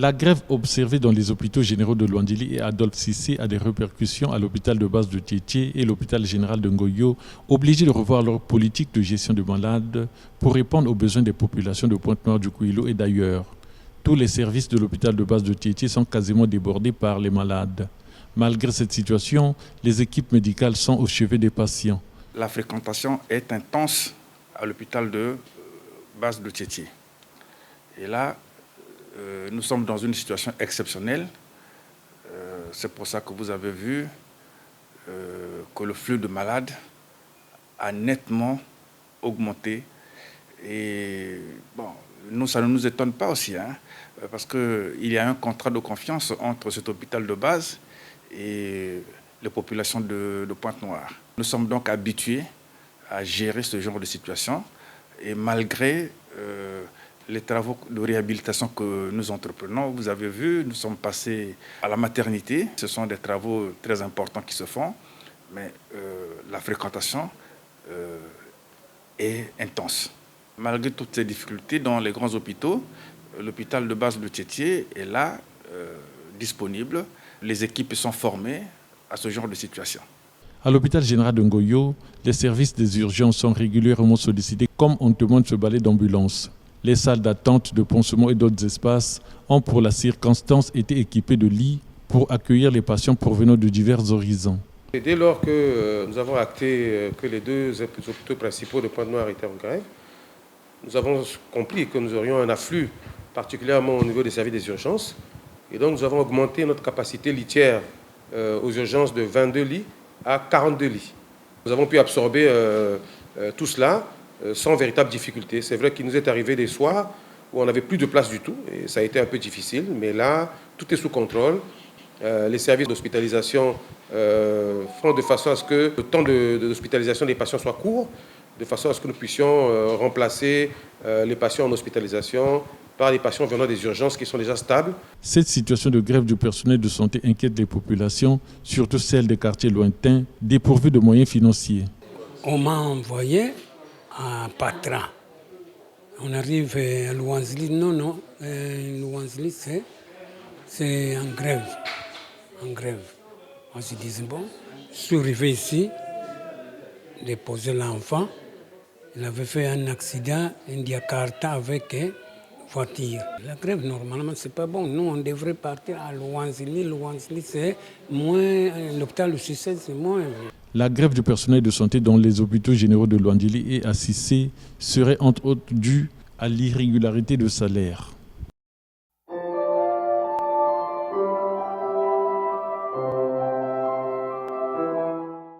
La grève observée dans les hôpitaux généraux de Luandili et Adolphe Cissé a des répercussions à l'hôpital de base de Tietie et l'hôpital général de Ngoyo, obligés de revoir leur politique de gestion de malades pour répondre aux besoins des populations de Pointe-Noire, du Kouilou et d'ailleurs. Tous les services de l'hôpital de base de Tietie sont quasiment débordés par les malades. Malgré cette situation, les équipes médicales sont au chevet des patients. La fréquentation est intense à l'hôpital de base de Tietie. Et là, nous sommes dans une situation exceptionnelle. C'est pour ça que vous avez vu que le flux de malades a nettement augmenté. Et bon, nous, ça ne nous étonne pas aussi, parce qu'il y a un contrat de confiance entre cet hôpital de base et les populations de Pointe-Noire. Nous sommes donc habitués à gérer ce genre de situation et malgré les travaux de réhabilitation que nous entreprenons, vous avez vu, nous sommes passés à la maternité. Ce sont des travaux très importants qui se font, mais la fréquentation est intense. Malgré toutes ces difficultés dans les grands hôpitaux, l'hôpital de base de Tietie est là, disponible. Les équipes sont formées à ce genre de situation. À l'hôpital général de Ngoyo, les services des urgences sont régulièrement sollicités comme on demande ce balai d'ambulance. Les salles d'attente de pansement et d'autres espaces ont pour la circonstance été équipées de lits pour accueillir les patients provenant de divers horizons. Et dès lors que nous avons acté que les deux hôpitaux principaux de Pointe-Noire étaient en grève, nous avons compris que nous aurions un afflux, particulièrement au niveau des services des urgences. Et donc nous avons augmenté notre capacité litière aux urgences de 22 lits à 42 lits. Nous avons pu absorber tout cela sans véritable difficulté. C'est vrai qu'il nous est arrivé des soirs où on n'avait plus de place du tout, et ça a été un peu difficile, mais là, tout est sous contrôle. Les services d'hospitalisation font de façon à ce que le temps d'hospitalisation des patients soit court, de façon à ce que nous puissions remplacer les patients en hospitalisation par les patients venant des urgences qui sont déjà stables. Cette situation de grève du personnel de santé inquiète les populations, surtout celles des quartiers lointains, dépourvus de moyens financiers. On m'a envoyé à Patra. On arrive à Luanzili. Non, Luanzili, c'est en grève. En grève. On se dit, bon, je suis arrivé ici, déposer l'enfant. Il avait fait un accident, un Jakarta avec une voiture. La grève, normalement, c'est pas bon. Nous, on devrait partir à Luanzili. Luanzili, c'est moins. L'hôpital de Cissé, c'est moins. La grève du personnel de santé dans les hôpitaux généraux de Luandili et à Cissé serait entre autres due à l'irrégularité de salaire.